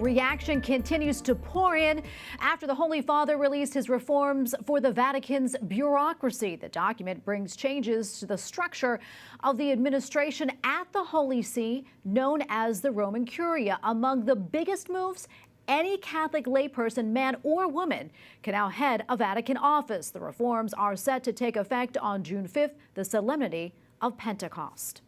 reaction continues to pour in after the Holy Father released his reforms for the Vatican's bureaucracy. The document brings changes to the structure of the administration at the Holy See, known as the Roman Curia. Among the biggest moves, any Catholic layperson, man or woman, can now head a Vatican office. The reforms are set to take effect on June 5th, the Solemnity of Pentecost.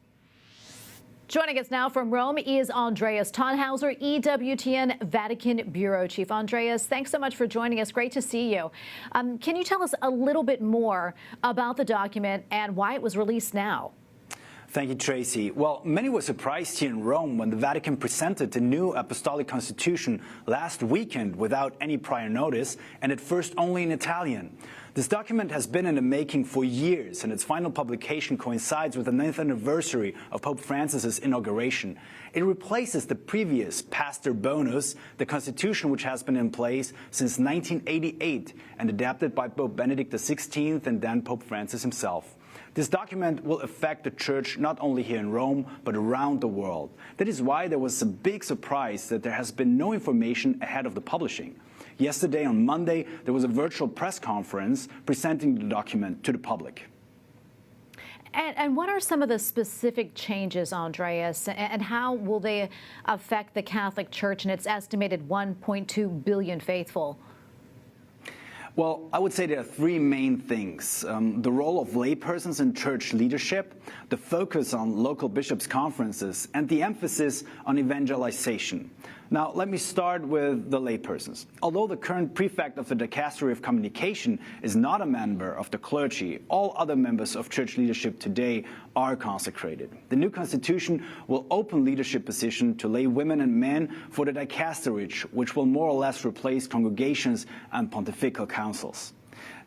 Joining us now from Rome is Andreas Thonhauser, EWTN Vatican Bureau Chief. Andreas, thanks so much for joining us. Great to see you. Can you tell us a little bit more about the document and why it was released now? Thank you, Tracy. Well, many were surprised here in Rome when the Vatican presented the new Apostolic Constitution last weekend without any prior notice, and at first only in Italian. This document has been in the making for years, and its final publication coincides with the 9th anniversary of Pope Francis's inauguration. It replaces the previous Pastor Bonus, the constitution which has been in place since 1988 and adapted by Pope Benedict XVI and then Pope Francis himself. This document will affect the Church not only here in Rome, but around the world. That is why there was a big surprise that there has been no information ahead of the publishing. Yesterday, on Monday, there was a virtual press conference presenting the document to the public. And what are some of the specific changes, Andreas, and how will they affect the Catholic Church and its estimated 1.2 billion faithful? Well, I would say there are three main things. The role of laypersons in church leadership, the focus on local bishops' conferences, and the emphasis on evangelization. Now, let me start with the laypersons. Although the current prefect of the Dicastery of Communication is not a member of the clergy, all other members of church leadership today are consecrated. The new constitution will open leadership position to lay women and men for the dicasterage, which will more or less replace congregations and pontifical councils.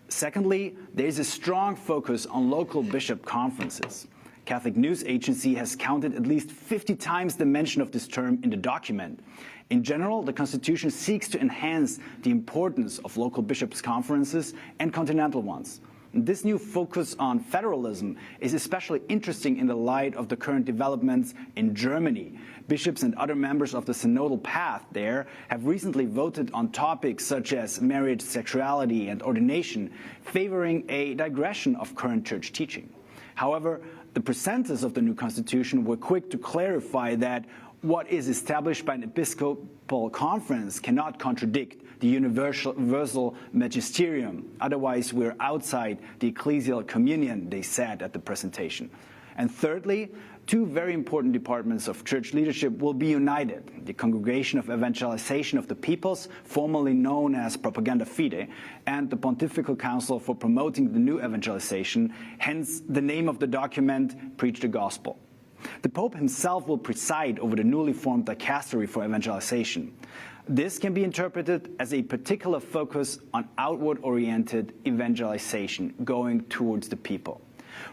Secondly, there is a strong focus on local bishop conferences. Catholic News Agency has counted at least 50 times the mention of this term in the document. In general, the Constitution seeks to enhance the importance of local bishops' conferences and continental ones. This new focus on federalism is especially interesting in the light of the current developments in Germany. Bishops and other members of the synodal path there have recently voted on topics such as marriage, sexuality, and ordination, favoring a digression of current church teaching. However, the presenters of the new constitution were quick to clarify that what is established by an episcopal conference cannot contradict the universal magisterium. Otherwise, we're outside the ecclesial communion, they said at the presentation. And thirdly, two very important departments of church leadership will be united. The Congregation of Evangelization of the Peoples, formerly known as Propaganda Fide, and the Pontifical Council for Promoting the New Evangelization, hence the name of the document, Preach the Gospel. The Pope himself will preside over the newly formed dicastery for evangelization. This can be interpreted as a particular focus on outward-oriented evangelization, going towards the people.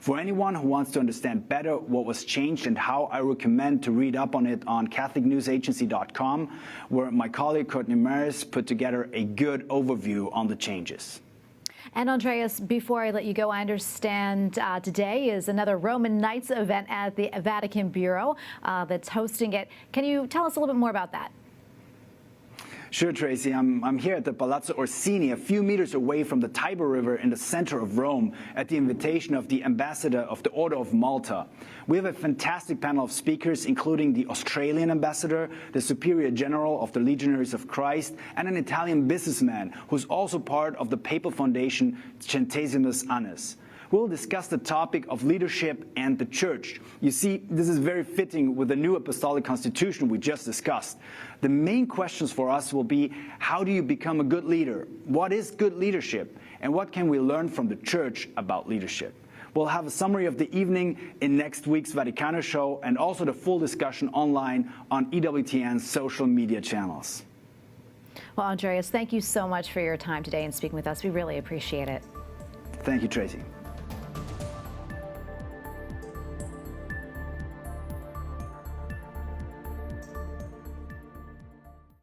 For anyone who wants to understand better what was changed and how, I recommend to read up on it on CatholicNewsAgency.com, where my colleague Courtney Maris put together a good overview on the changes. And Andreas, before I let you go, I understand today is another Roman Nights event at the Vatican Bureau that's hosting it. Can you tell us a little bit more about that? Sure, Tracy. I'm here at the Palazzo Orsini, a few meters away from the Tiber River in the center of Rome, at the invitation of the ambassador of the Order of Malta. We have a fantastic panel of speakers, including the Australian ambassador, the Superior General of the Legionaries of Christ, and an Italian businessman who's also part of the Papal Foundation Centesimus Annus. We'll discuss the topic of leadership and the Church. You see, this is very fitting with the new Apostolic Constitution we just discussed. The main questions for us will be, how do you become a good leader? What is good leadership? And what can we learn from the Church about leadership? We'll have a summary of the evening in next week's Vaticano show, and also the full discussion online on EWTN's social media channels. Well, Andreas, thank you so much for your time today and speaking with us. We really appreciate it. Thank you, Tracy.